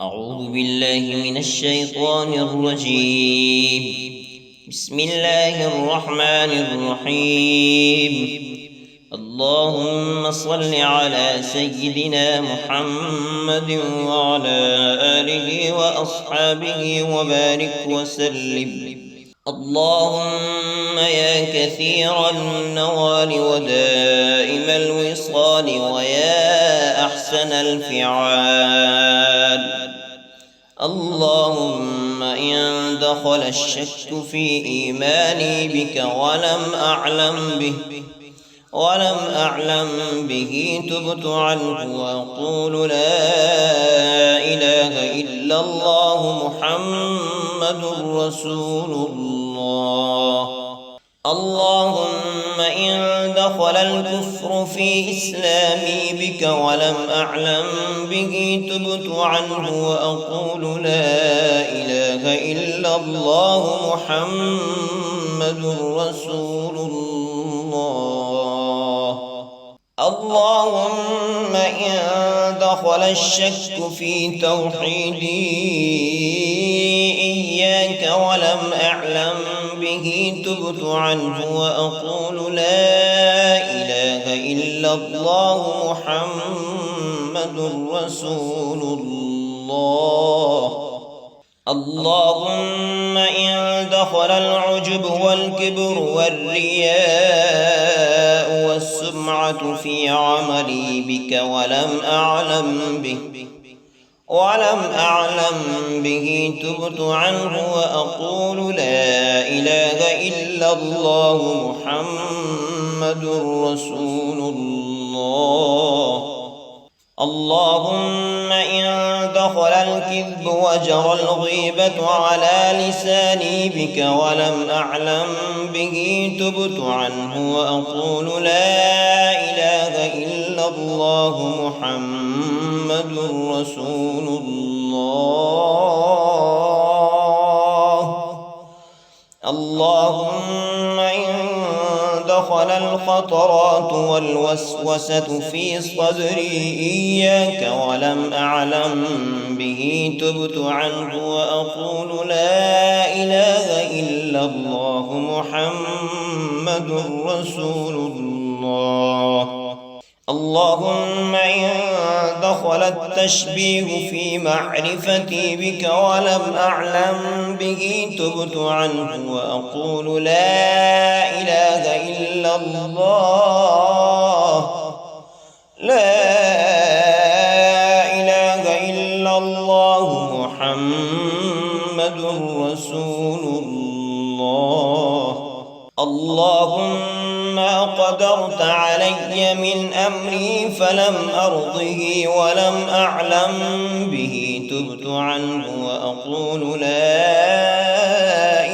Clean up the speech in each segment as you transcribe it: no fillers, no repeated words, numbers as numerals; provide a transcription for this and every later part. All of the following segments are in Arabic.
أعوذ بالله من الشيطان الرجيم. بسم الله الرحمن الرحيم. اللهم صل على سيدنا محمد وعلى آله وأصحابه وبارك وسلم. اللهم يا كثير النوال ودائم الوصال ويا أحسن الفعال، اللهم إن دخل الشك في إيماني بك ولم أعلم به تبت عنه وأقول لا إله إلا الله محمد رسول الله. اللهم إن دخل الكفر في إسلامي بك ولم أعلم به تبت عنه وأقول لا إله إلا الله محمد رسول الله. اللهم إن دخل الشك في توحيدي إياك ولم أعلم به تبت عنه وأقول لا إله إلا الله محمد رسول الله. اللهم إن دخل العجب والكبر والرياء والسمعة في عملي بك ولم أعلم به تبت عنه وأقول لا إله إلا الله محمد رسول الله. اللهم إن دخل الكذب وجرى الغيبة على لساني بك ولم أعلم به تبت عنه وأقول لا إله إلا الله محمد رسول الله. اللهم إن دخل الخطرات والوسوسة في صدري إياك ولم أعلم به تبت عنه وأقول لا إله إلا الله محمد رسول الله. اللهم إن دخل التشبيه في معرفتي بك ولم أعلم به تبت عنه وأقول لا إله إلا الله. لا إله إلا الله محمد رسول الله. اللهم قدرت علي من أمري فلم أرضه ولم أعلم به تبت عنه وأقول لا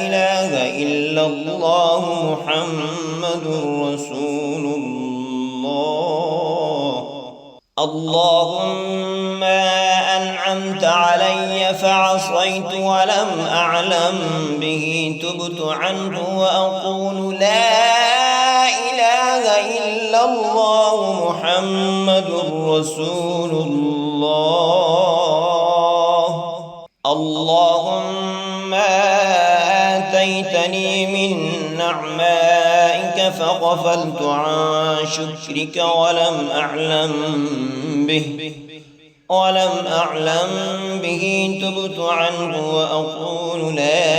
إله إلا الله محمد رسول الله. اللهم أنعمت علي فعصيت ولم أعلم به تبت عنه وأقول لا إله إلا الله محمد رسول الله. اللهم آتيتني من نعمائك فغفلت عن شكرك ولم أعلم به تبت عنه وأقول لا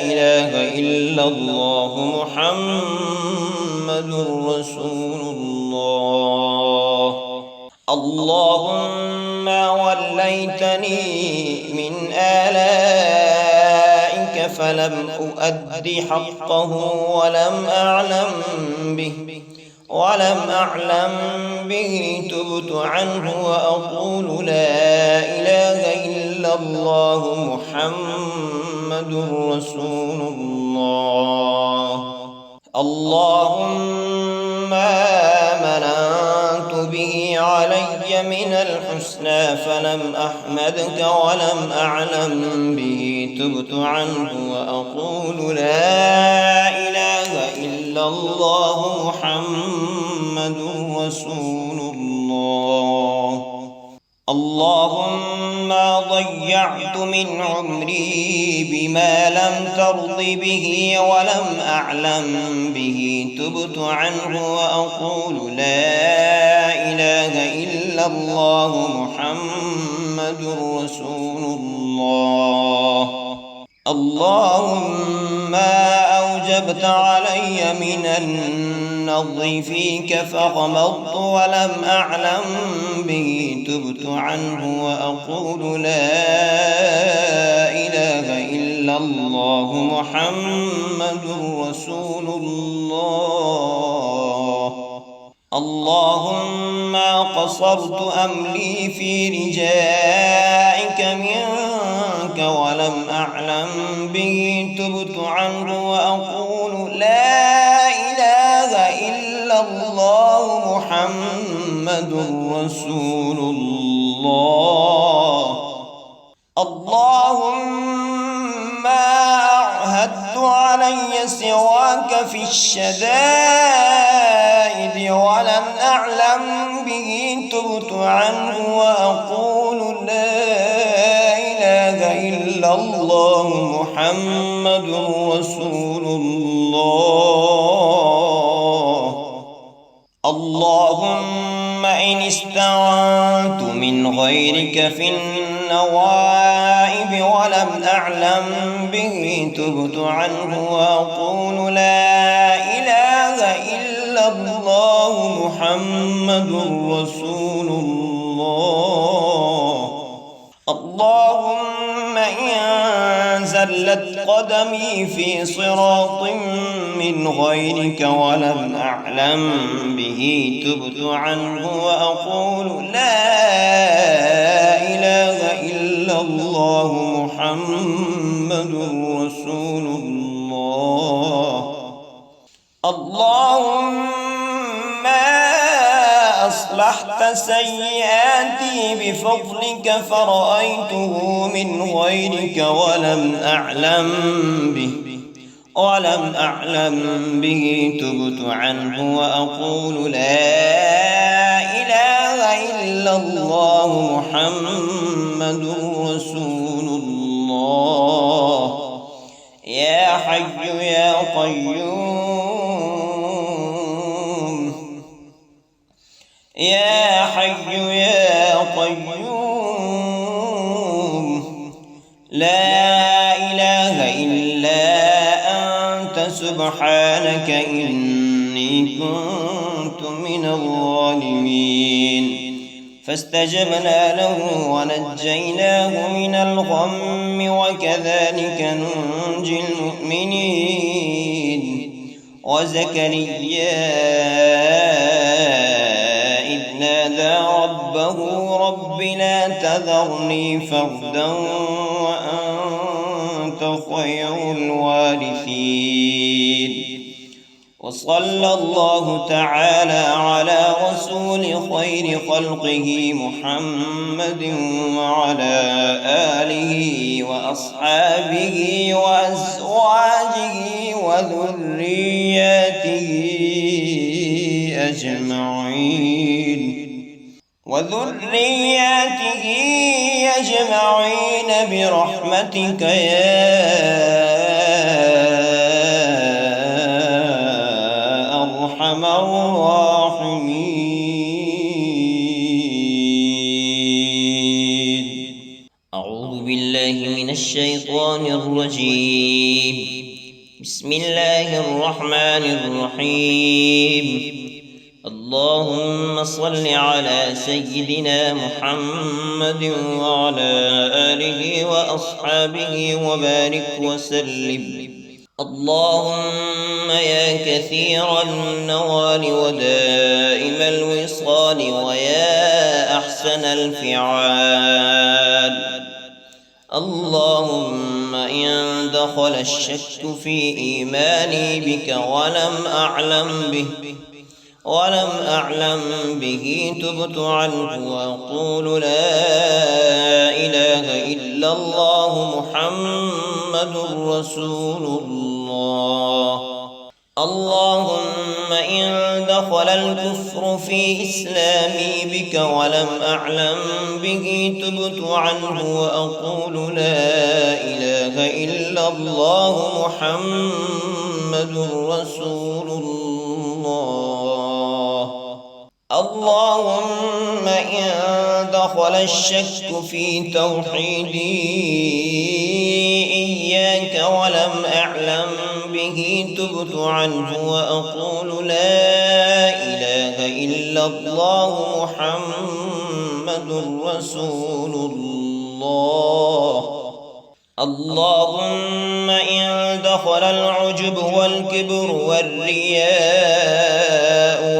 إله إلا الله محمد رسول الله. اللهم وليتني من آلائك فلم أؤد حقه ولم أعلم به تبت عنه وأقول لا إله إلا الله محمد رسول الله. اللهم مننت به علي من الحسنى فلم أحمدك ولم أعلم به تبت عنه وأقول لا إله إلا الله محمد رسول الله. اللهم ضيعت من عمري بما لم ترض به ولم أعلم به، تبت عنه وأقول لا إله إلا الله محمد رسول الله. اللهم أوجبت علي من النظر فيك فغمضت ولم أعلم به، تبت عنه وأقول لا إله إلا الله محمد رسول الله. اللهم قصرت أملي في رجائك منك ولم أعلم به، تبت عنه وأقول لا إله إلا الله محمد رسول الله. اللهم أعهدت علي سواك في الشدائد ولم أعلم به، تبت عنه وأقول لا إله إلا الله محمد رسول الله. اللهم إن استعنت من غيرك في النوائب ولم أعلم به، تبت عنه وأقول لا إله إلا الله محمد رسول الله. اللهم إن زلت قدمي في صراط من غيرك ولم أعلم به، تبت عنه وأقول لا إله إلا الله محمد رسول الله. اللهم أصلحت سيئاتي بفضلك فرأيته من غيرك ولم أعلم به، تبت عنه وأقول لا إله إلا الله محمد رسول الله. يا حي يا قيوم، يا حي يا قيوم، لا إله إلا أنت سبحانك إني كنت من الظالمين. فاستجبنا له ونجيناه من الغم وكذلك ننجي المؤمنين. وزكريا إذ نادى ربه رب لا تذرني فردا وأنت خير الوارثين. وصلى الله تعالى على رسول خير خلقه محمد وعلى آله وأصحابه وأزواجه وذرياته أجمعين برحمتك يا أرحم الراحمين. أعوذ بالله من الشيطان الرجيم. بسم الله الرحمن الرحيم. اللهم صل على سيدنا محمد وعلى آله وأصحابه وبارك وسلم. اللهم يا كثير النوال ودائم الوصال ويا أحسن الفعال، اللهم إن دخل الشك في إيماني بك ولم أعلم به تبت عنه وأقول لا إله إلا الله محمد رسول الله. اللهم إن دخل دخل الكفر في إسلامي بك ولم أعلم به تبت عنه وأقول لا إله إلا الله محمد رسول الله. اللهم إن دخل الشك في توحيدي إياك ولم أعلم به تبت عنه وأقول لا إله إلا الله محمد رسول الله. اللهم إن دخل العجب والكبر والرياء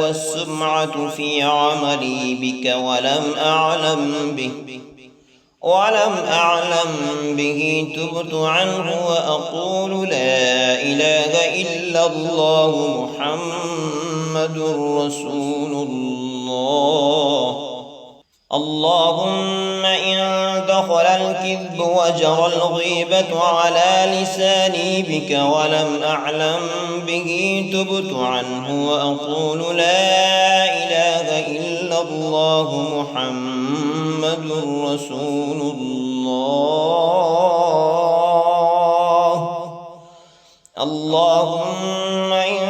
والسمعة في عملي بك ولم أعلم به تبت عنه وأقول لا إله إلا الله محمد رسول الله. اللهم إن دخل الكذب وجرى الغيبة على لساني بك ولم أعلم به تبت عنه وأقول لا إله إلا الله محمد رسول الله. اللهم إن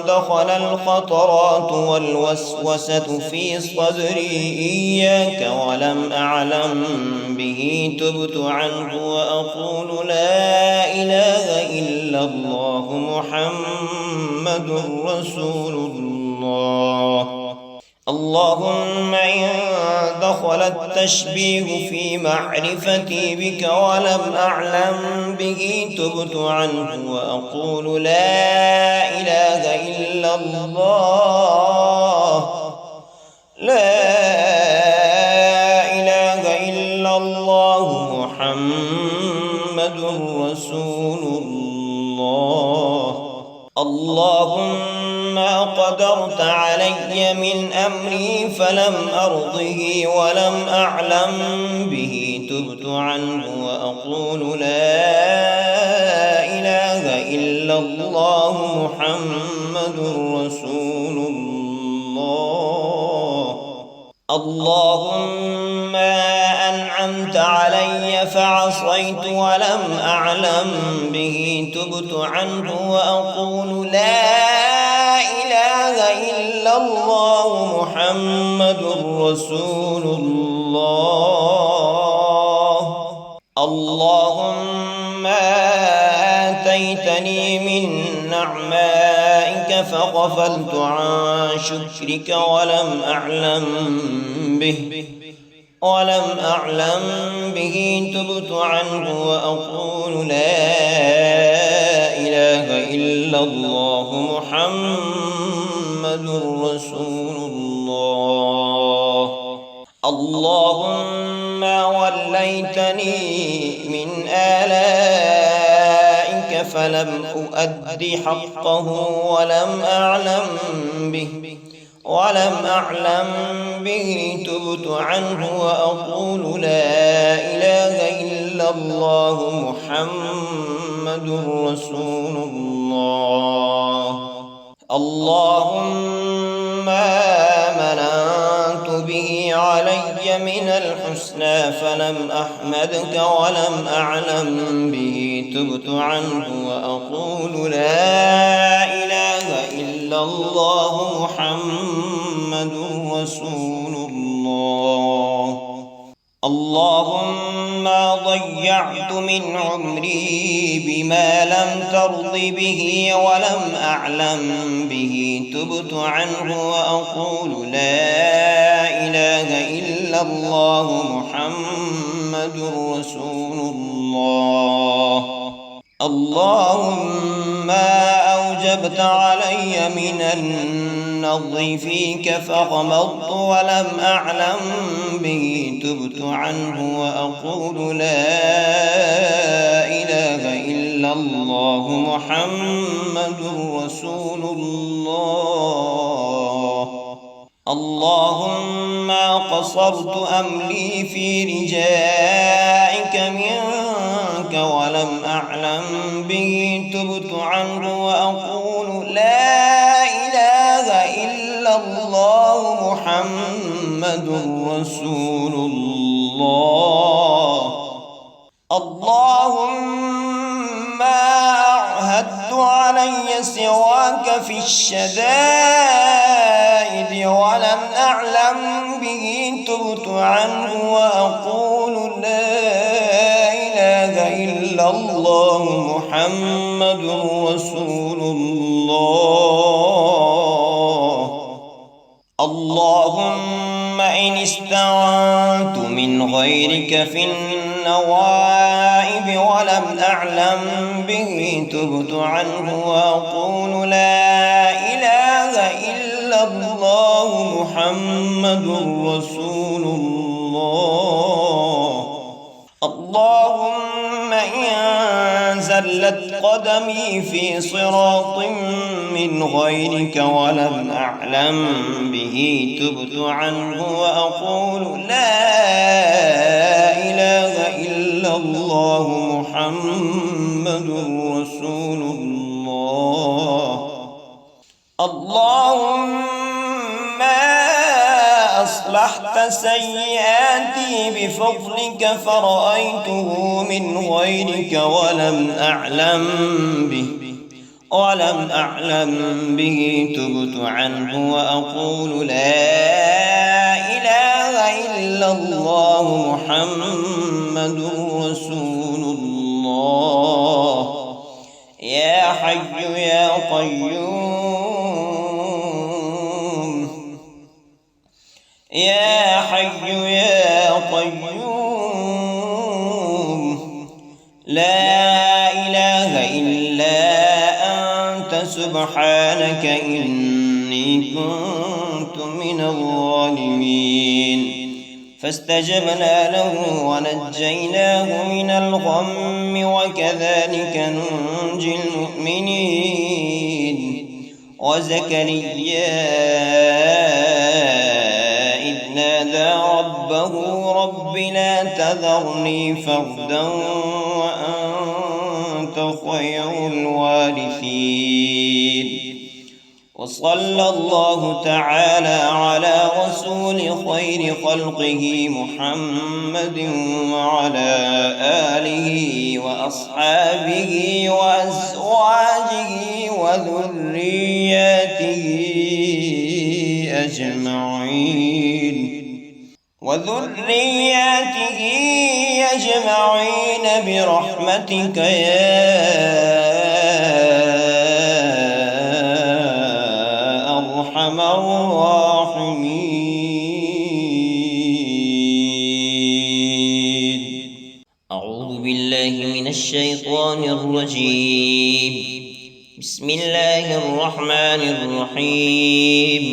دخل الخطرات والوسوسة في صدري إياك ولم أعلم به تبت عنه وأقول لا إله إلا الله محمد رسول الله. اللهم إن دخل التشبيه في معرفتي بك ولم أعلم به تبت عنه وأقول لا إله إلا الله. لا إله إلا الله محمد رسول الله. اللهم قدرت علي من أمري فلم أرضه ولم أعلم به تبت عنه وأقول لا إله إلا الله محمد رسول الله. اللهم أنعمت علي فعصيت ولم أعلم به تبت عنه وأقول لا إله إلا الله محمد رسول الله. اللهم آتيتني من نعمائك فغفلت عن شكرك ولم أعلم به تبت عنه وأقول لا إله إلا الله محمد رسول الله. اللهم وليتني من آلائك فلم أؤد حقه ولم أعلم به تبت عنه وأقول لا إله إلا الله محمد رسول الله. اللهم مننت به علي من الحسنى فلم أحمدك ولم أعلم به تبت عنه وأقول لا إله إلا الله محمد رسول الله. اللهم ضيعت من عمري بما لم ترض به ولم أعلم به تبت عنه وأقول لا إله إلا الله محمد رسول الله. اللهم أوجبت علي من النظر فيك فغمضت ولم أعلم به تبت عنه وأقول لا إله إلا الله محمد رسول الله. اللهم قصرت أملي في رجائك منك ولم أعلم به تبت عنه وأقول لا إله إلا اللهم عهدت علي سواك في الشدائد ولم أعلم به تبت عنه وأقول لا إله إلا الله محمد رسول الله. اللهم إن استعنت من غيرك في النوائب ولم أعلم به تبت عنه وأقول لا إله إلا الله محمد رسول الله. اللهم إن زلت قدمي في صراط من غيرك ولم أعلم به تبت عنه وأقول لا إله إلا الله محمد رسول الله. اللهم أصلحت سيئاتي بفضلك فرأيته من غيرك ولم أعلم به تبت عنه وأقول لا إله إلا الله محمد رسول الله. يا حي يا قيوم، يا حي يا قيوم، لا إله إلا أنت سبحانك إني كنت من الظالمين. فاستجبنا له ونجيناه من الغم وكذلك ننجي المؤمنين. وزكريا إذ نادى ربه رب لا تذرني فردا وأنت خير الوارثين. وصلى الله تعالى على رسول خير خلقه محمد وعلى آله وأصحابه وأزواجه وذرياته أجمعين برحمتك يا أرحم الراحمين. أعوذ بالله من الشيطان الرجيم. بسم الله الرحمن الرحيم.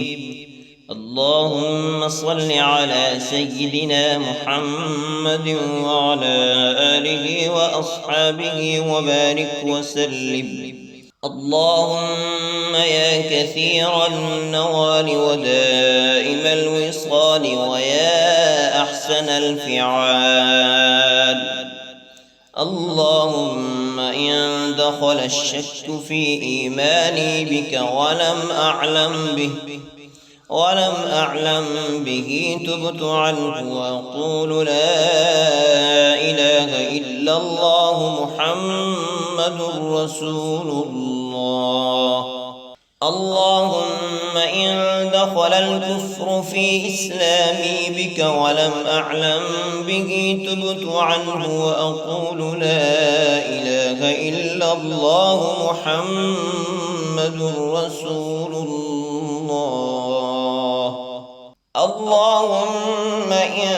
اللهم صل على سيدنا محمد وعلى آله وأصحابه وبارك وسلم. اللهم يا كثير النوال ودائم الوصال ويا أحسن الفعال. اللهم إن دخل الشك في إيماني بك ولم أعلم به تبت عنه وأقول لا إله إلا الله محمد رسول الله. اللهم إن دخل الكفر في إسلامي بك ولم أعلم به تبت عنه وأقول لا إله إلا الله محمد رسول الله. اللهم إن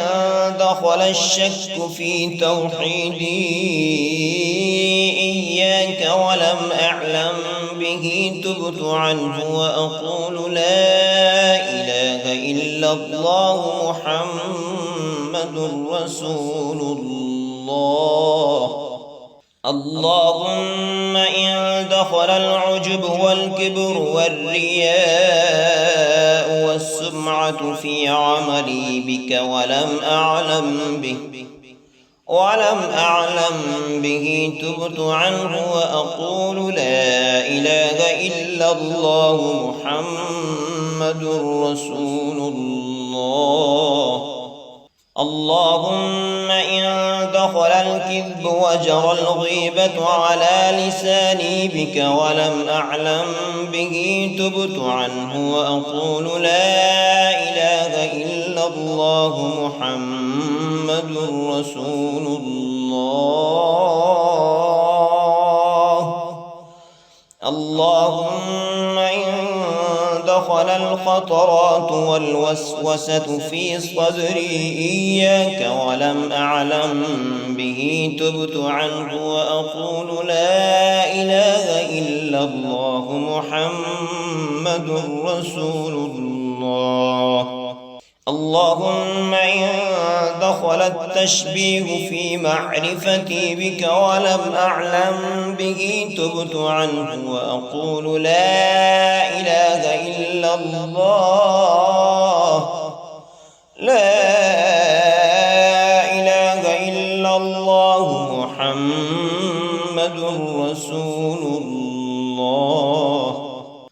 دخل الشك في توحيدي إياك ولم أعلم به تبت عنه وأقول لا إله إلا الله محمد رسول الله. اللهم إن دخل العجب والكبر والرياء والسمعة في عملي بك ولم أعلم به تبت عنه وأقول لا إله إلا الله محمد رسول الله. اللهم إن دخل الكذب وجرى الغيبة على لساني بك ولم أعلم به تبت عنه وأقول لا إله إلا الله محمد رسول الله. اللهم إن دخل الخطرات والوسوسة في صدري إياك ولم أعلم به تبت عنه وأقول لا إله إلا الله محمد رسول الله. اللهم إن دخل التشبيه في معرفتي بك ولم أعلم به تبت عنه وأقول لا إله إلا الله. لا إله إلا الله محمد رسول الله.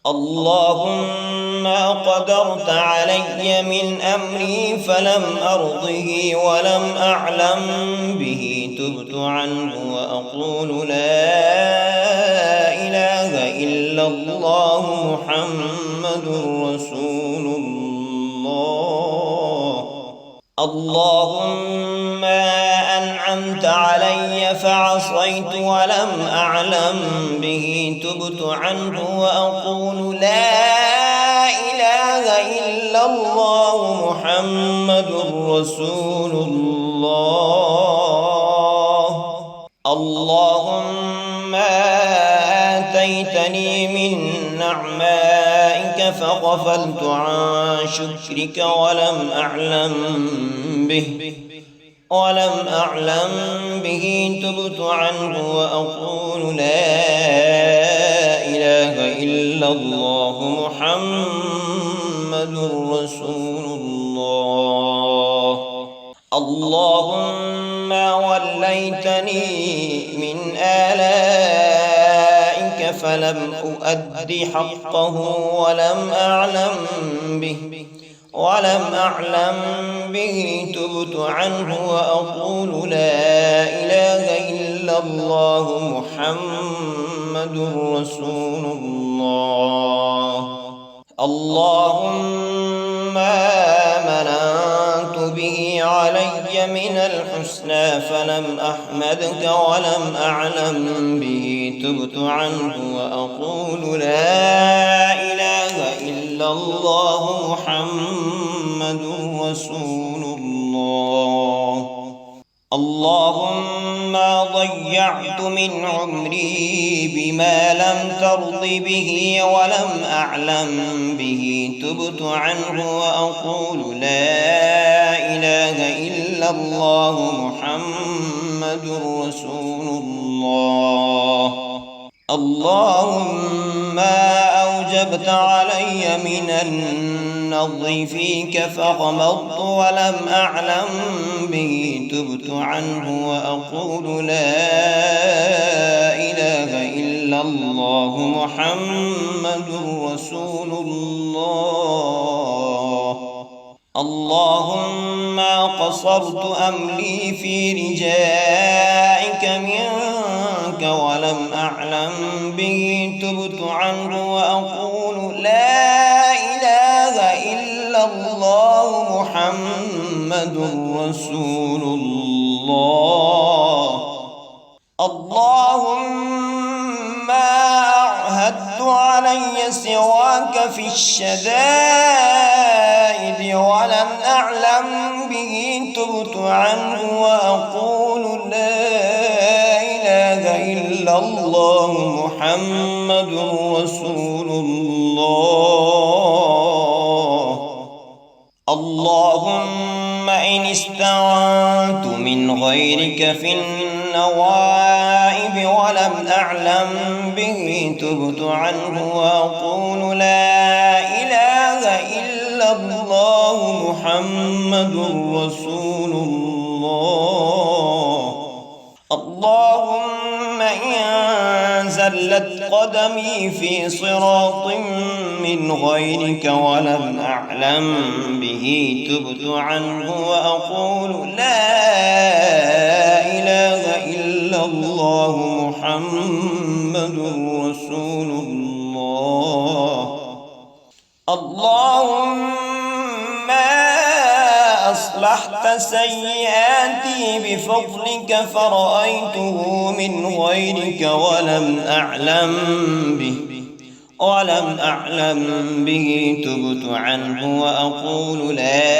اللهم قدرت علي من أمري فلم أرضه ولم أعلم به تبت عنه وأقول لا إله إلا الله محمد رسول الله. اللهم أنعمت علي فعصيت ولم أعلم به تبت عنه وأقول لا إله إلا الله محمد رسول الله. اللهم آتيتني من نعمائك فغفلت عن شكرك ولم أعلم به تبت عنه وأقول لا إله إلا الله محمد رسول الله. اللهم وليتني من آلائك فلم أؤد حقه ولم أعلم به تبت عنه وأقول لا إله إلا الله محمد رسول الله. اللهم مننت به علي من الحسنى فلم أحمدك ولم أعلم به تبت عنه وأقول لا إله إلا الله محمد رسول الله. اللهم ضيعت من عمري بما لم ترض به ولم أعلم به تبت عنه وأقول لا إله إلا الله محمد رسول الله. اللهم أوجبت علي من النظر فيك فغمضت ولم أعلم به تبت عنه وأقول لا إله إلا الله محمد رسول الله. اللهم قصرت أملي في رجائك منك ولم أعلم به تبت عنه وأقول لا إله إلا الله محمد رسول الله. اللهم أعهدت علي سواك في الشدائد ولم أعلم به تبت عنه وأقول لا إله إلا الله محمد رسول الله. اللهم إن استعنت من غيرك في النوائب ولم أعلم به تبت عنه وأقول لا إله إلا الله محمد رسول الله. اللهم إن زلت قدمي في صراط من غيرك ولم أعلم به تبت عنه وأقول لا إله إلا الله محمد رسول الله. اللهم أصلحت سيئاتي بفضلك فرأيته من غيرك ولم أعلم به تبت عنه وأقول لا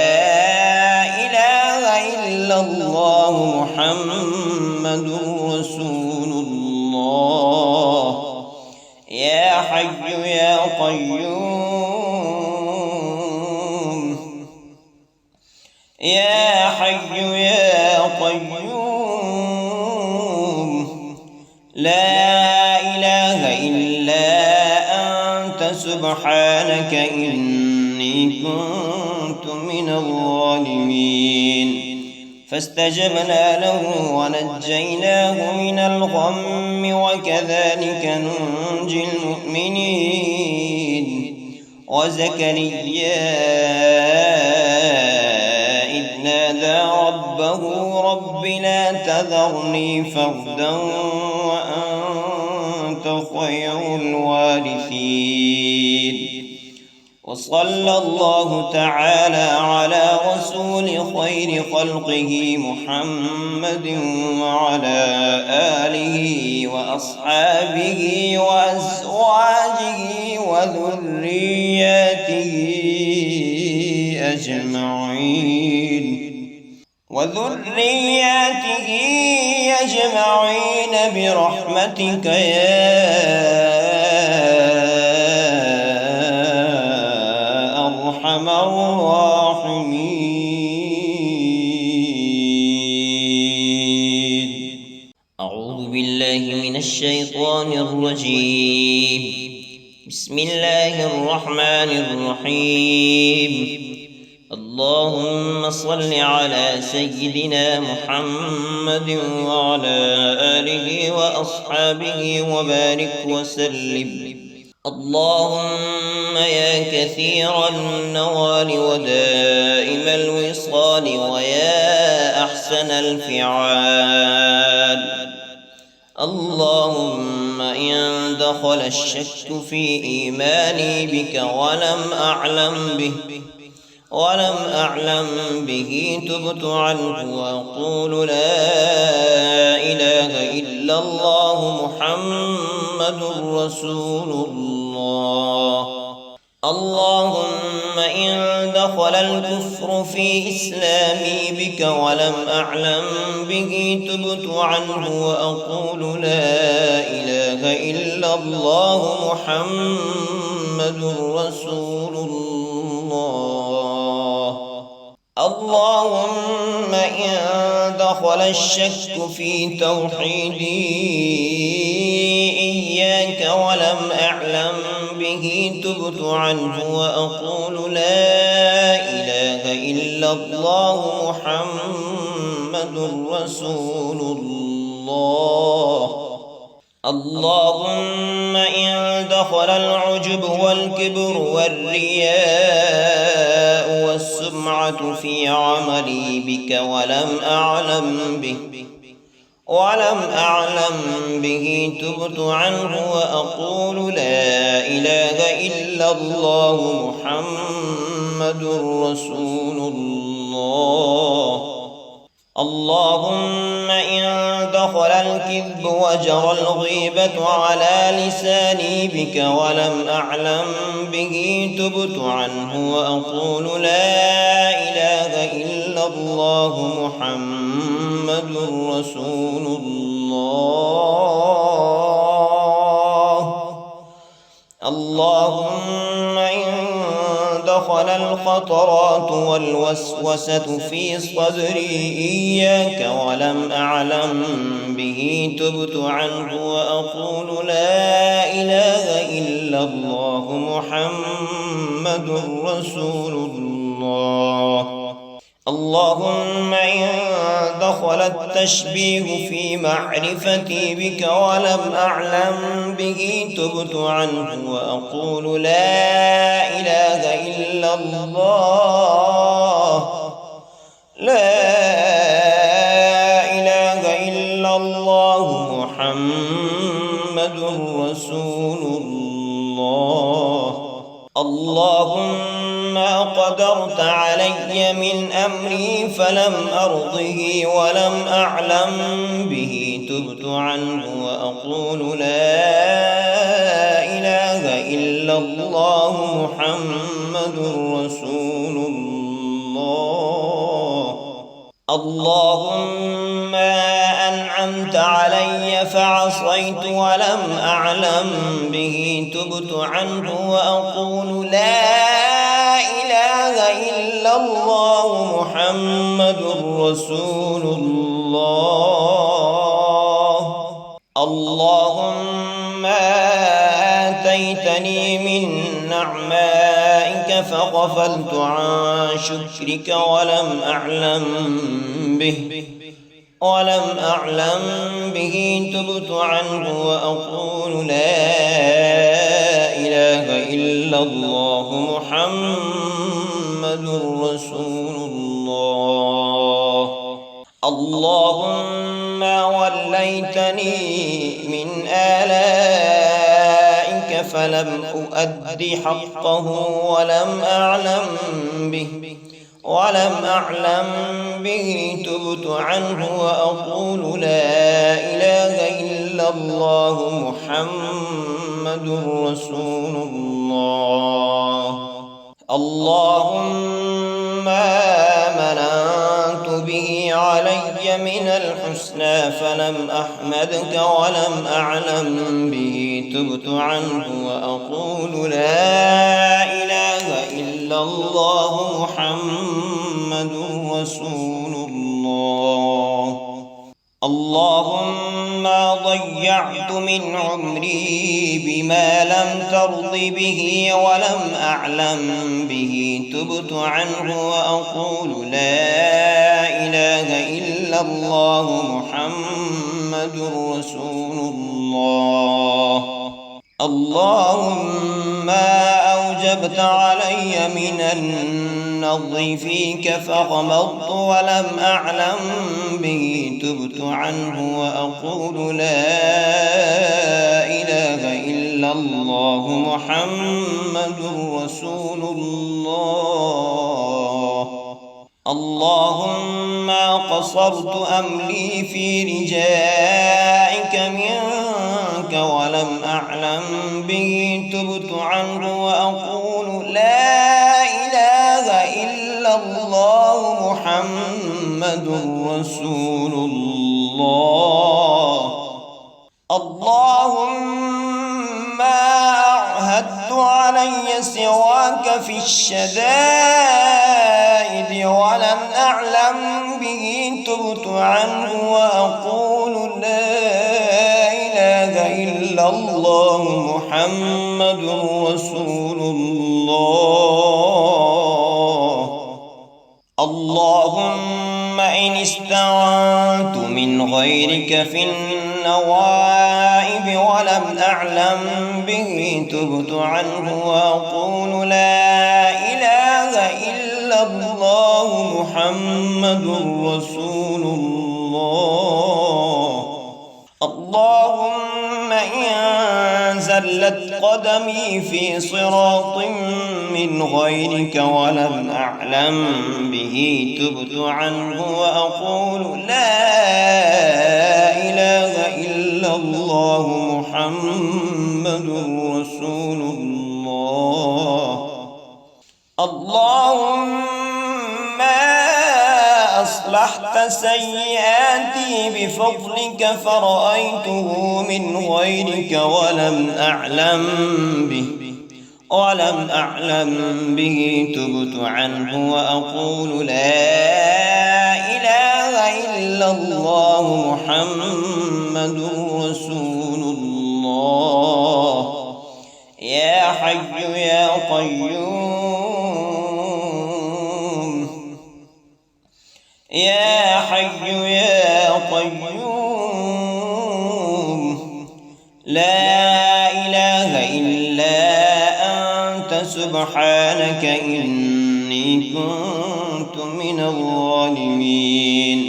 إله إلا الله محمد رسول الله. يا حي يا قيوم، يا حي يا قيوم، لا إله إلا أنت سبحانك إني كنت من الظالمين. فاستجبنا له ونجيناه من الغم وكذلك ننجي المؤمنين. وزكريا إذ نادى ربه رب لا تذرني فردا وأنت خير الوارثين. وصلى الله تعالى على رسول خير خلقه محمد وعلى آله وأصحابه وأزواجه وذرياته أجمعين برحمتك يا أرحم الراحمين. أعوذ بالله من الشيطان الرجيم. بسم الله الرحمن الرحيم. اللهم صل على سيدنا محمد وعلى آله وأصحابه وبارك وسلم. اللهم يا كثير النوال ودائم الوصال ويا أحسن الفعال، اللهم إن دخل الشك في إيماني بك ولم أعلم به تبت عنه وأقول لا إله إلا الله محمد رسول الله. اللهم إن دخل الكفر في إسلامي بك ولم أعلم به تبت عنه وأقول لا إله إلا الله محمد رسول الله. اللهم إن دخل الشك في توحيدي إياك ولم أعلم به تبت عنه وأقول لا إله إلا الله محمد رسول الله. اللهم إن دخل العجب والكبر والرياء والسمعة في عملي بك ولم أعلم به تبت عنه وأقول لا إله إلا الله محمد رسول الله. اللهم إن دخل الكذب وجرى الغيبة على لساني بك ولم أعلم به تبت عنه وأقول لا إله إلا الله محمد رسول الله. اللهم إن دخل الخطرات والوسوسة في صدري إياك ولم أعلم به تبت عنه وأقول لا إله إلا الله محمد رسول الله. اللهم إن دخل دخل التشبيه في معرفتي بك ولم أعلم به تبت عنه وأقول لا إله إلا الله لا إله إلا الله محمد رسول الله. اللهم قدرت علي من أمري فلم أرضه ولم أعلم به تبت عنه وأقول لا إله إلا الله محمد رسول الله. اللهم أنعمت علي فعصيت ولم أعلم به تبت عنه وأقول لا إله إلا الله محمد رسول الله. اللهم آتيتني من نعمائك فغفلت عن شكرك ولم أعلم به تبت عنه وأقول لا إله إلا الله محمد رسول الله. اللهم وليتني من آلائك فلم أؤد حقه ولم أعلم به تبت عنه وأقول لا إله إلا الله محمد رسول الله. اللهم مننت به علي من الحسنى فلم أحمدك ولم أعلم به تبت عنه وأقول لا إله إلا الله محمد رسول الله. اللهم ضيعت من عمري بما لم ترض به ولم أعلم به تبت عنه وأقول لا إله إلا الله محمد رسول الله. اللهم أوجبت علي من النظر فيك فغمضت ولم أعلم به تبت عنه وأقول لا إله إلا الله محمد رسول الله. اللهم قصرت أملي في رجائك منك ولم أعلم به تبت عنه وأقول لا إله إلا الله محمد رسول الله. اللهم أعهدت علي سواك في الشدائد ولم أعلم به تبت عنه وأقول لا إله إلا الله محمد رسول الله. اللهم إن استعنت من غيرك في النوائب ولم أعلم به تبت عنه وأقول لا إله إلا الله محمد رسول الله. اللهم إن زلت قدمي في صراط من غيرك ولم أعلم به تبت عنه وأقول لا إله إلا الله محمد رسول الله. اللهم أصلحت سيئاتي بفضلك فرأيته من غيرك ولم أعلم به تبت عنه وأقول لا إله إلا الله محمد رسول الله. يا حي يا قيوم يا حي يا القيوم لا إله إلا أنت سبحانك إني كنت من الظالمين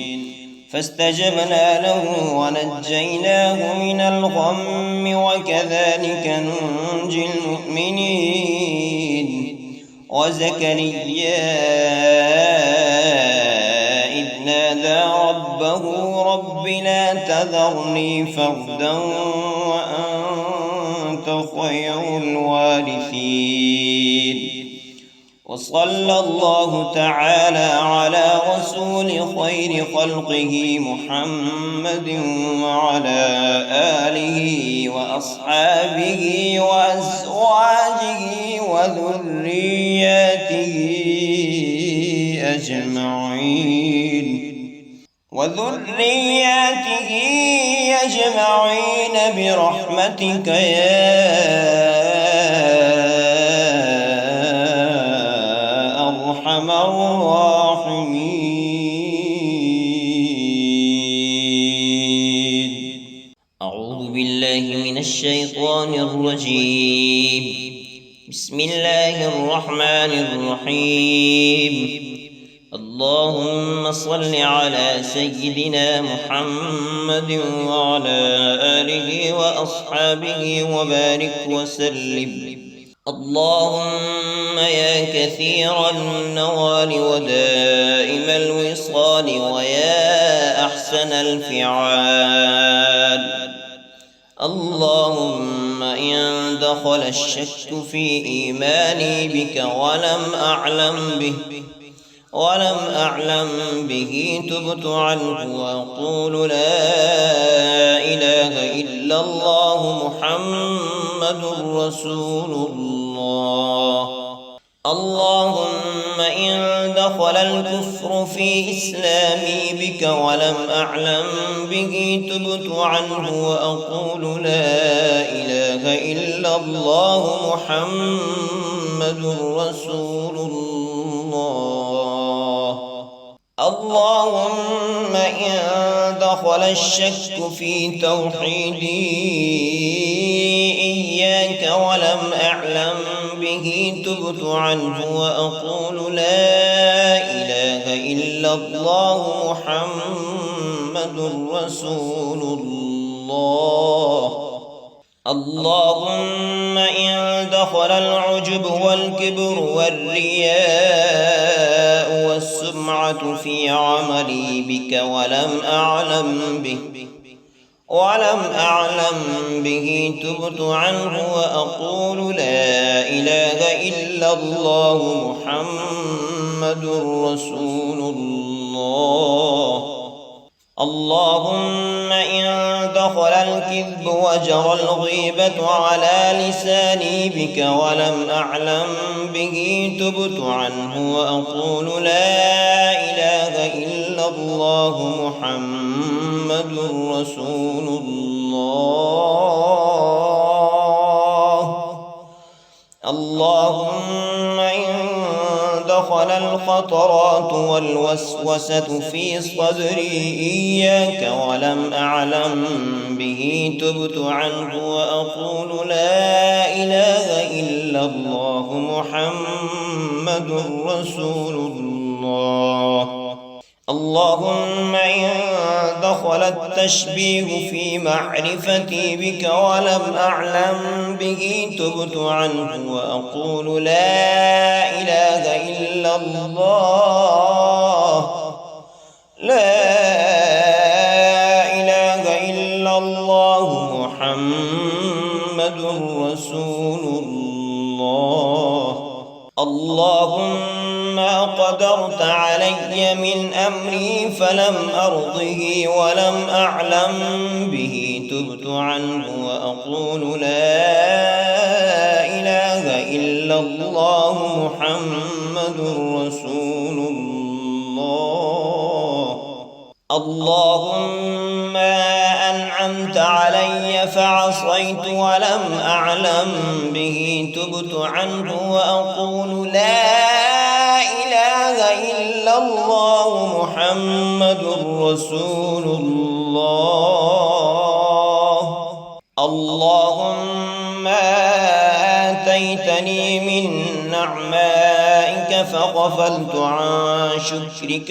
فاستجبنا له ونجيناه من الغم وكذلك ننجي المؤمنين وزكريا إذ نادى ربه رب لا تذرني فردا وأنت خير الوارثين وصلى الله تعالى على رسول خير خلقه محمد وعلى آله وأصحابه وأزواجه وذرياته أجمعين برحمتك يا أرحم الراحمين. أعوذ بالله من الشيطان الرجيم. بسم الله الرحمن الرحيم. اللهم صل على سيدنا محمد وعلى آله وأصحابه وبارك وسلم. اللهم يا كثير النوال ودائم الوصال ويا أحسن الفعال، اللهم إن دخل الشك في إيماني بك ولم أعلم به تبت عنه وأقول لا إله إلا الله محمد رسول الله. اللهم إن دخل الكفر في إسلامي بك ولم أعلم به تبت عنه وأقول لا إله إلا الله محمد رسول الله. اللهم إن دخل الشك في توحيدي إياك ولم أعلم به تبت عنه وأقول لا إله إلا الله محمد رسول الله. اللهم إن دخل العجب والكبر والرياء والسمعة في عملي بك ولم أعلم به تبت عنه وأقول لا إله إلا الله محمد رسول الله. اللهم إن دخل الكذب وجرى الغيبة على لساني بك ولم أعلم به تبت عنه وأقول لا إله إلا الله محمد رسول الله. اللهم إن دخل الخطرات والوسوسة في صدري إياك ولم أعلم به تبت عنه وأقول لا إله إلا الله محمد رسول الله. اللهم إن دخل التشبيه في معرفتي بك ولم أعلم به تبت عنه وأقول لا إله إلا الله. لا إله إلا الله محمد رسول الله. اللهم قدرت علي من أمري فلم أرضه ولم أعلم به تبت عنه وأقول لا إله إلا الله محمد رسول الله. اللهم أنعمت علي فعصيت ولم أعلم به تبت عنه وأقول لا إله إلا الله محمد رسول الله. الله. اللهم آتيتني من نعمائك فغفلت عن شكرك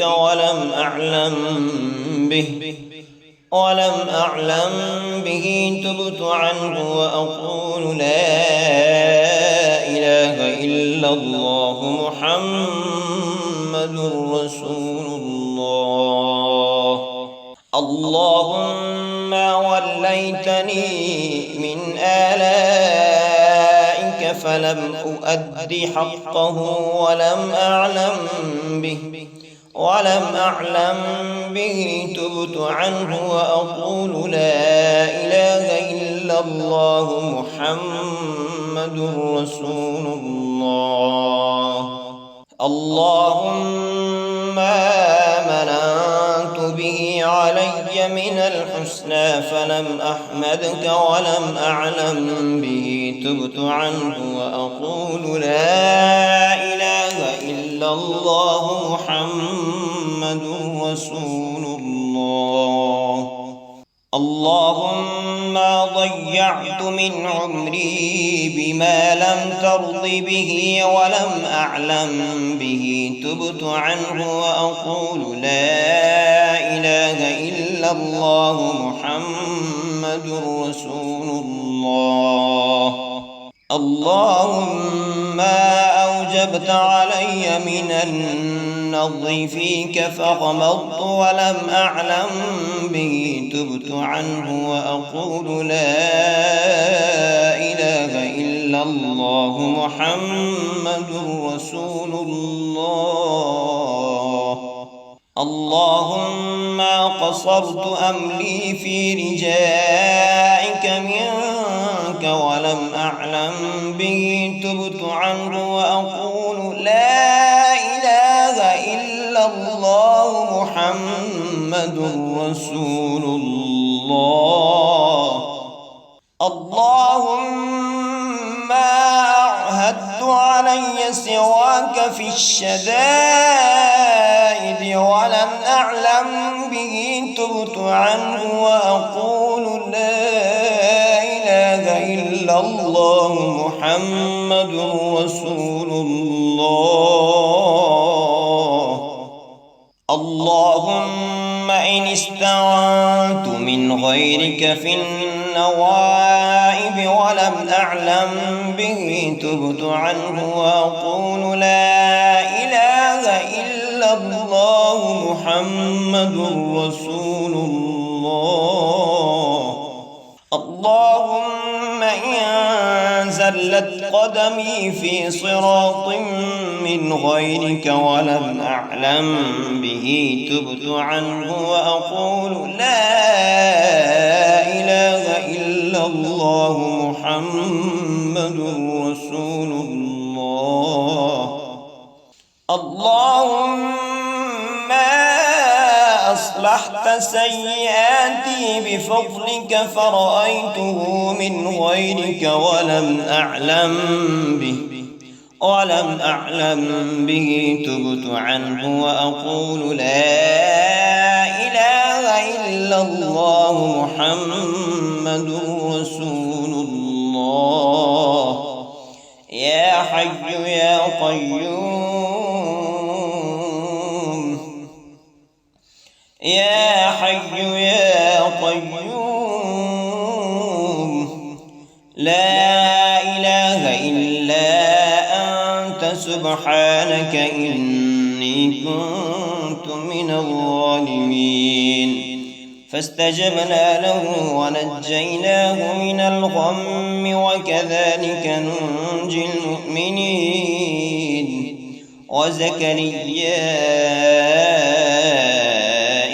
ولم أعلم به تبت عنه وأقول لا إله إلا الله محمد رسول الله. اللهم وليتني من آلائك فلم أؤد حقه ولم أعلم به تبت عنه وأقول لا إله إلا الله محمد رسول الله. اللهم مننت به علي من الحسنى فلم أحمدك ولم أعلم به تبت عنه وأقول لا إله إلا الله محمد رسول الله. اللهم ضيعت من عمري بما لم ترض به ولم أعلم به تبت عنه وأقول لا إله إلا الله محمد رسول الله. اللهم أوجبت علي من النظر فيك فغمضت ولم أعلم به تبت عنه وأقول لا إله إلا الله محمد رسول الله. اللهم قصرت أملي في رجائك منك ولم أعلم به تبت عنه وأقول لا إله إلا الله محمد رسول الله. اللهم أعهدت علي سواك في الشدائد ولم أعلم به تبت عنه وأقول لا إله إلا الله محمد رسول الله. اللهم إن استعنت من غيرك في النوائب ولم أعلم به تبت عنه وأقول لا إله إلا الله محمد رسول الله. اللهم إن زلت قدمي في صراط من غيرك ولم أعلم به تبت عنه وأقول لا إله إلا الله محمد رسول الله. اللهم أصلحت سيئاتي بفضلك فرأيته من غيرك ولم أعلم به تبت عنه وأقول لا إله إلا الله محمد رسول الله. يا حي يا قيوم يا حي يا قيوم لا إله إلا أنت سبحانك إني كنت من الظالمين. فاستجبنا له ونجيناه من الغم وكذلك ننجي المؤمنين. وزكريا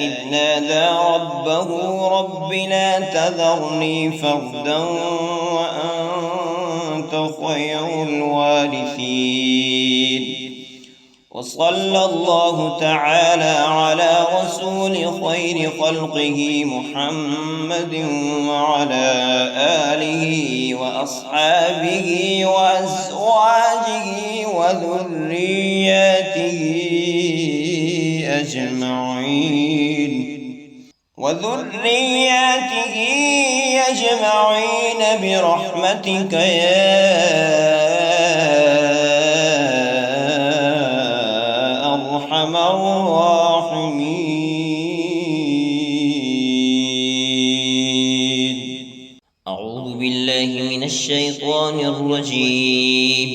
إذ نادى ربه رب لا تذرني فردا وأنت خير الوارثين. وصلى الله تعالى على رسول خير خلقه محمد وعلى آله وأصحابه وأزواجه وذرياته أجمعين. وذرياته أجمعين برحمتك يا أرحم الراحمين. أعوذ بالله من الشيطان الرجيم.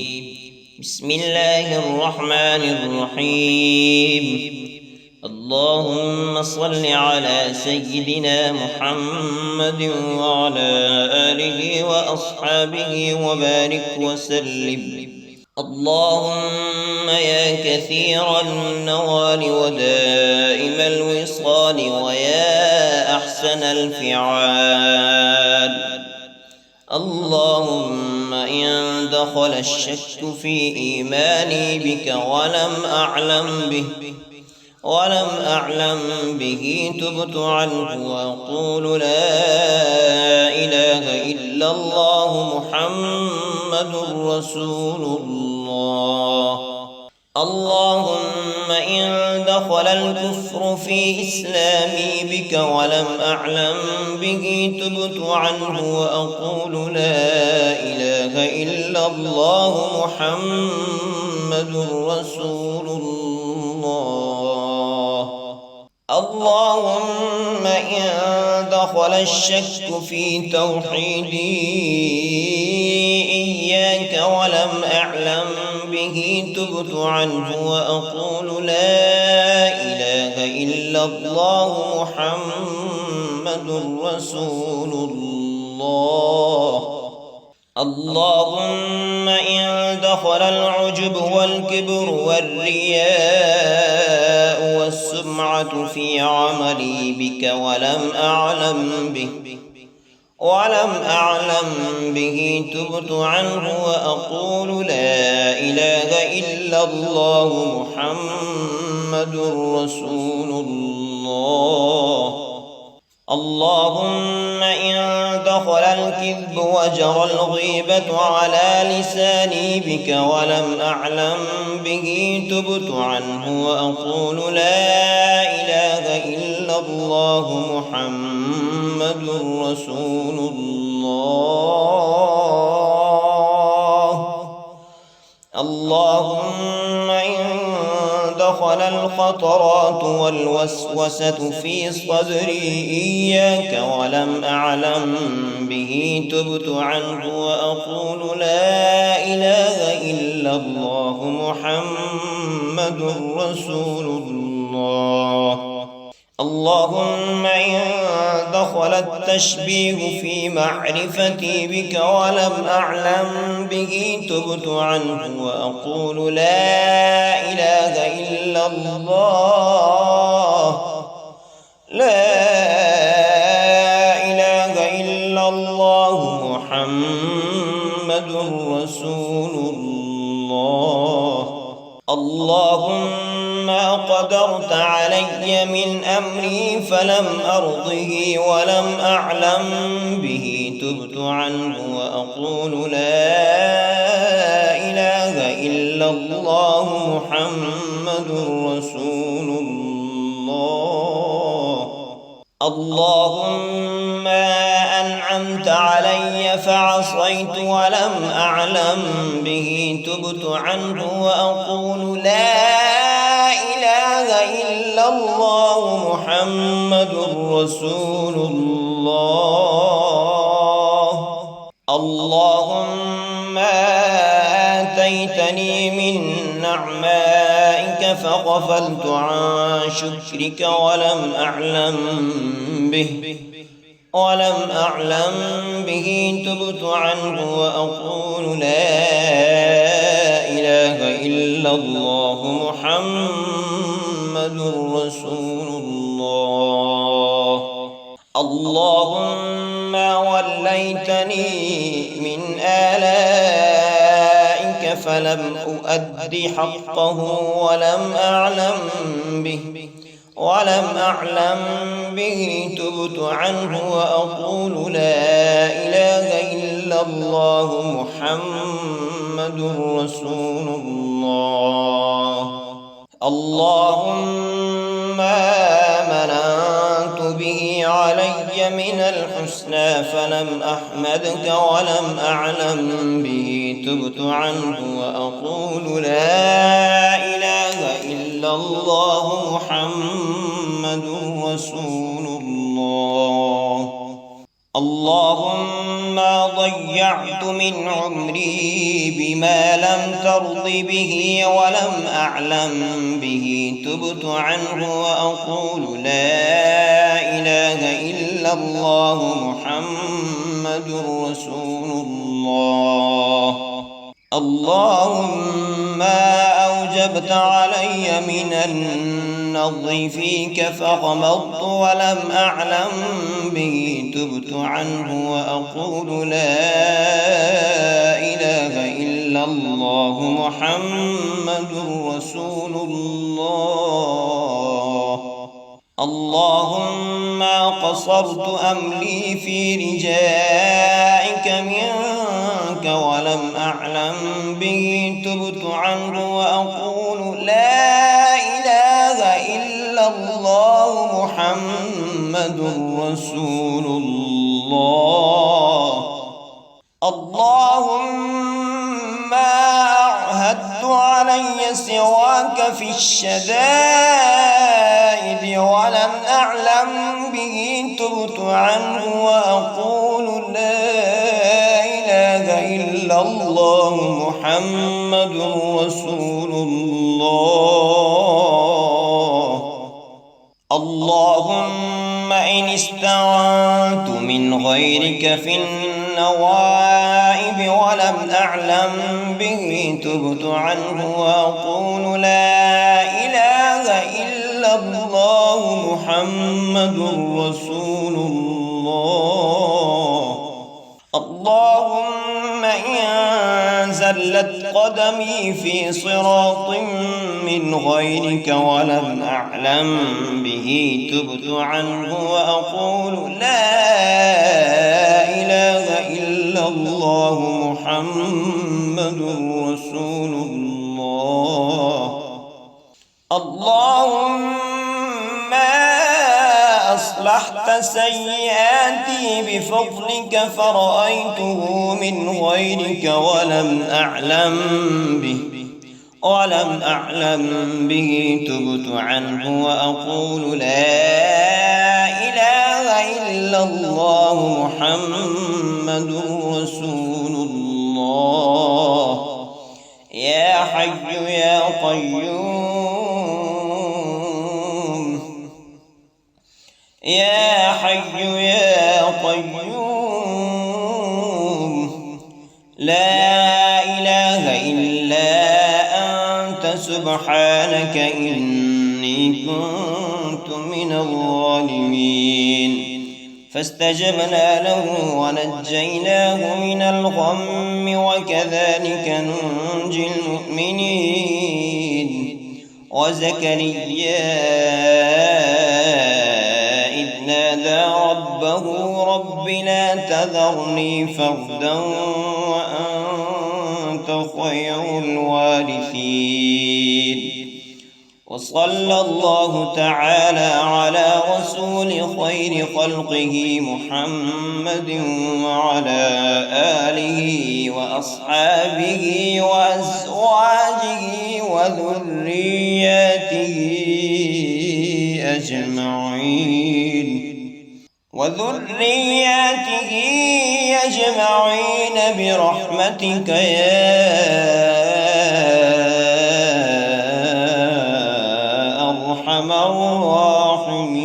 بسم الله الرحمن الرحيم. اللهم صل على سيدنا محمد وعلى آله وأصحابه وبارك وسلم. اللهم يا كثير النوال ودائم الوصال ويا أحسن الفعال، اللهم إن دخل الشك في إيماني بك ولم أعلم به تبت عنه وأقول لا إله إلا الله محمد رسول الله. اللهم إن دخل الكفر في إسلامي بك ولم أعلم به تبت عنه وأقول لا إله إلا الله محمد رسول الله. اللهم إن دخل الشك في توحيدي إياك ولم أعلم به تبت عنه وأقول لا إله إلا الله محمد رسول الله. اللهم إن دخل العجب والكبر والرياء والسمعة في عملي بك ولم أعلم به تبت عنه وأقول لا إله إلا الله محمد رسول الله. اللهم إن دخل الكذب وجرى الغيبة على لساني بك ولم أعلم به تبت عنه وأقول لا إله إلا الله محمد رسول الله. اللهم إن دخل الخطرات والوسوسة في صدري إياك ولم أعلم به تبت عنه وأقول لا إله إلا الله محمد رسول الله. اللهم إن دخل التشبيه في معرفتي بك ولم أعلم به تبت عنه وأقول لا إله إلا الله محمد رسول الله. اللهم قدرت علي من أمري فلم أرضه ولم أعلم به تبت عنه وأقول لا إله إلا الله محمد رسول الله. اللهم أنعمت علي فعصيت ولم أعلم به تبت عنه وأقول لا إله إلا الله محمد رسول الله. اللهم آتيتني من نعمائك فغفلت عن شكرك ولم أعلم به تبت عنه وأقول لا إله إلا الله محمد رسول الله. اللهم وليتني من آلائك فلم أؤد حقه ولم أعلم به تبت عنه وأقول لا إله إلا الله محمد رسول الله. اللهم مننت به علي من الحسنى فلم أحمدك ولم أعلم به تبت عنه وأقول لا إله إلا الله محمد رسول الله. اللهم ضيعت من عمري بما لم ترض به ولم أعلم به تبت عنه وأقول لا إله إلا الله محمد رسول الله. اللهم أوجبت علي من النظر فيك فغمضت ولم أعلم به تبت عنه وأقول لا إله إلا الله محمد رسول الله. اللهم قصرت أملي في رجائك منك ولم أعلم به تبت عنه وأقول لا إله إلا الله محمد رسول الله. اللهم أعهدت علي سواك في الشدائد ولم أعلم به تبت عنه وأقول لا إله إلا الله محمد رسول الله. اللهم إن استعنت من غيرك في النوائب ولم أعلم به تبت عنه وأقول لا إله إلا الله محمد رسول الله. اللهم إن زلت قدمي في صراط من غيرك ولم أعلم به تبت عنه وأقول لا إله إلا الله محمد رسول الله. اللهم أصلحت سيئاتي بفضلك فرأيته من غيرك ولم أعلم به تبت عنه وأقول لا إله إلا الله محمد رسول الله. يا حي يا قيوم يا حي يا قيوم لا إله إلا أنت سبحانك إني كنت من الظالمين. فاستجبنا له ونجيناه من الغم وكذلك ننجي المؤمنين. وزكريا إذ نادى ربه رب لا تذرني فردا وأنت خير الوارثين. وصلى الله تعالى على رسول خير خلقه محمد وعلى آله وأصحابه وأزواجه وذرياته أجمعين برحمتك يا أرحم الراحمين.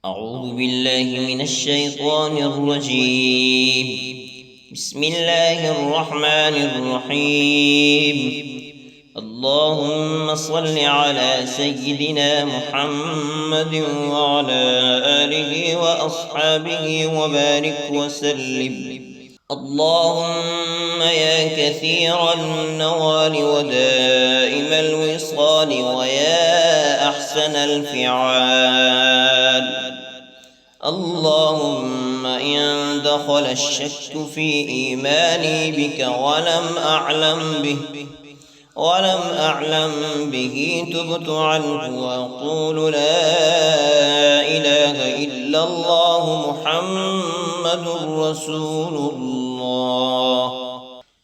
أعوذ بالله من الشيطان الرجيم. بسم الله الرحمن الرحيم. اللهم صل على سيدنا محمد وعلى آله وأصحابه وبارك وسلم. اللهم يا كثير النوال ودائم الوصال ويا أحسن الفعال. اللهم إن دخل الشك في إيماني بك ولم أعلم به ولم أعلم به تبت عنه وأقول لا إله إلا الله محمد رسول الله.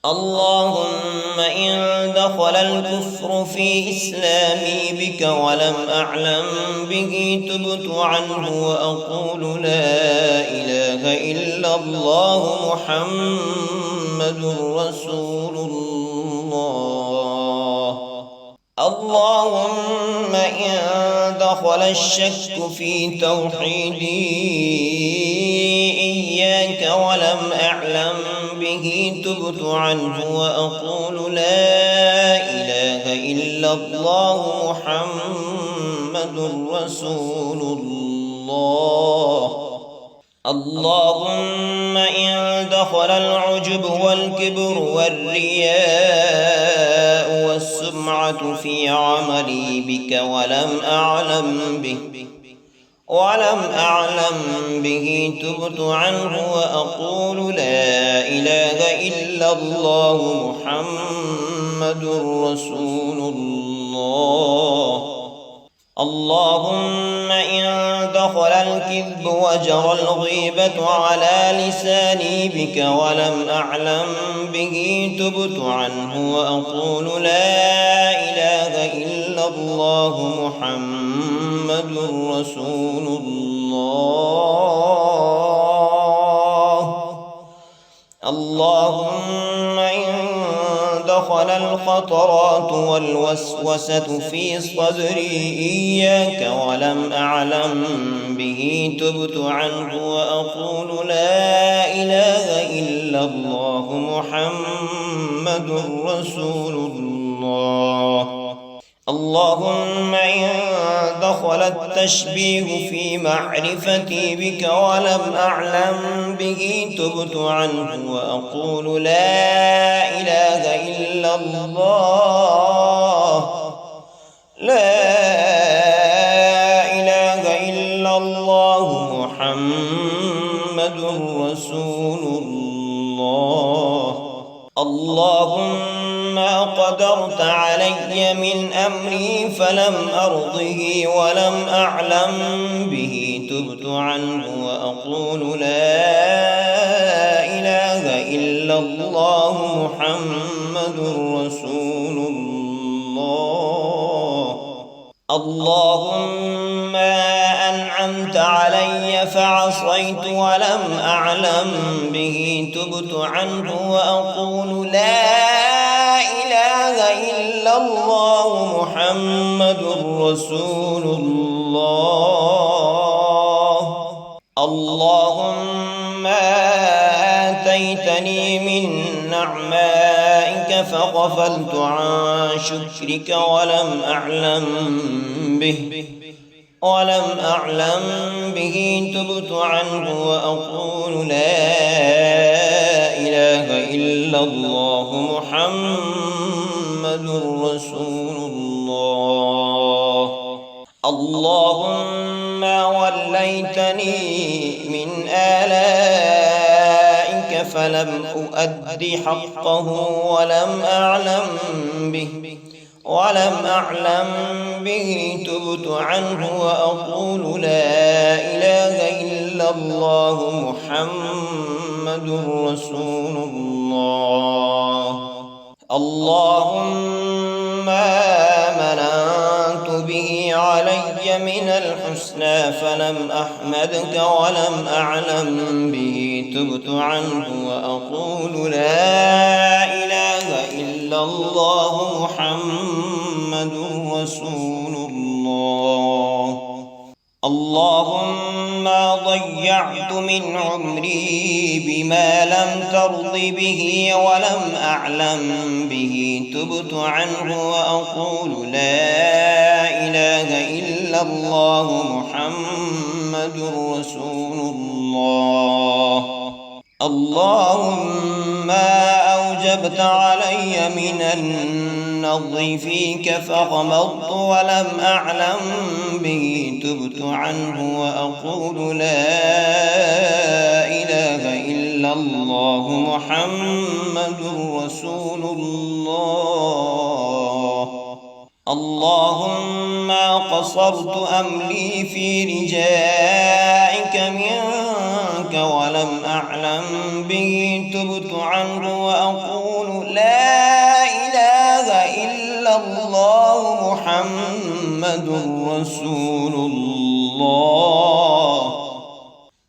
اللهم إن دخل الكفر في إسلامي بك ولم أعلم به تبت عنه وأقول لا إله إلا الله محمد رسول الله. اللهم إن دخل الشك في توحيدي إياك ولم أعلم به تبت عنه وأقول لا إله إلا الله محمد رسول الله. اللهم إن دخل العجب والكبر والرياء والسمعة في عملي بك ولم أعلم به تبت عنه وأقول لا إله إلا الله محمد رسول الله. اللهم إن دخل الكذب وجرى الغيبة على لساني بك ولم أعلم به تبت عنه وأقول لا إله إلا الله محمد رسول الله. اللهم إن دخل الخطرات والوسوسة في صدري إياك ولم أعلم به تبت عنه وأقول لا إله إلا الله محمد رسول الله. اللهم إن دخل التشبيه في معرفتي بك ولم أعلم به تبت عنه وأقول لا إله إلا الله. لا إله إلا الله محمد رسول الله. اللهم قدرت علي من أمري فلم أرضه ولم أعلم به تبت عنه وأقول لا إله إلا الله محمد رسول الله. اللهم أنعمت علي فعصيت ولم أعلم به تبت عنه وأقول لا إله إلا الله محمد رسول الله. اللهم آتيتني من نعمائك فغفلت عن شكرك ولم أعلم به تبت عنه وأقول لا إله إلا الله محمد رسول الله. اللهم وليتني من آلائك فلم أؤد حقه ولم أعلم به تبت عنه وأقول لا إله إلا الله محمد رسول الله. اللهم مننت به علي من الحسنى فلم أحمدك ولم أعلم به تبت عنه وأقول لا إله إلا الله محمد رسول الله. اللهم ضيعت من عمري بما لم ترض به ولم أعلم به تبت عنه وأقول لا إله إلا الله محمد رسول الله. اللهم أوجبت علي من النظر فيك فغمضت ولم أعلم به تبت عنه وأقول لا إله إلا الله محمد رسول الله. اللهم قصرت أملي في رجائك منك ولم أعلم به تبت عنه وأقول لا إله إلا الله محمد رسول الله.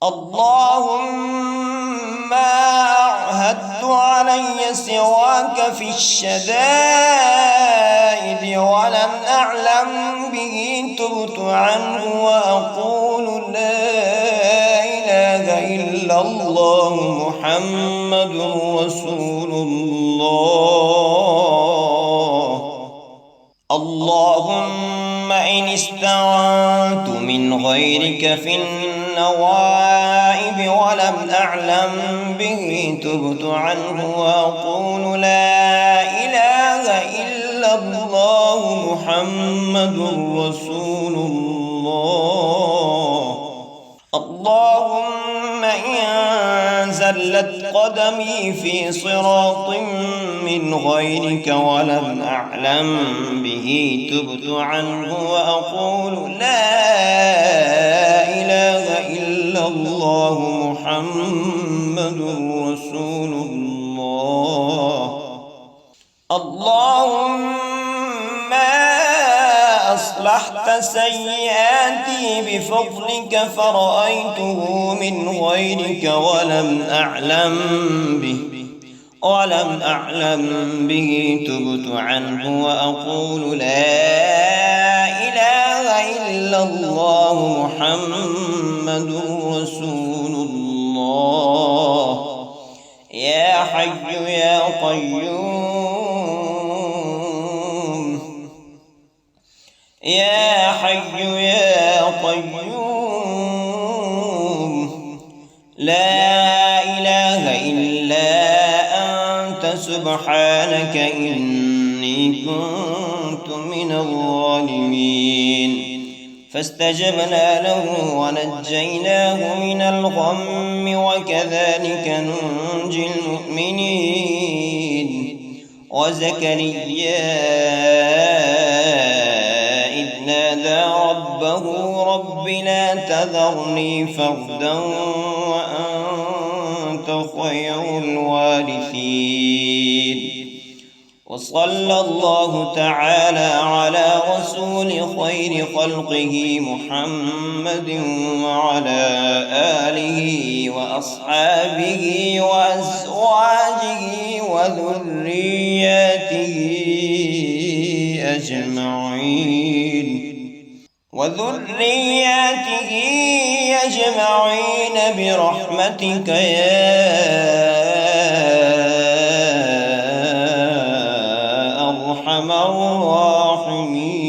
اللهم أعهدت علي سواك في الشدائد ولم أعلم به تبت عنه وأقول لا إله إلا الله محمد رسول الله. اللهم إن استعنت من غيرك في النوائب ولم أعلم به تبت عنه وأقول لا إله إلا الله محمد رسول الله. اللهم إن زلت قدمي في صراط من غيرك ولم أعلم به تبت عنه وأقول لا إله إلا الله محمد رسول الله. اللهم أصلحت سيئاتي بفضلك فرأيته من غيرك ولم أعلم به تبت عنه وأقول لا إله إلا الله محمد رسول الله. يا حي يا قيوم، يا حي يا قيوم، لا إله إلا أنت سبحانك إني كنت من الظالمين. فاستجبنا له ونجيناه من الغم وكذلك ننجي المؤمنين. وزكريا إذ نادى ربه رب لا تذرني فردا وأنت خير الوارثين. وصلى الله تعالى على رسول خير خلقه محمد وعلى آله وأصحابه وأزواجه وذرياته أجمعين برحمتك يا أرحم الراحمين.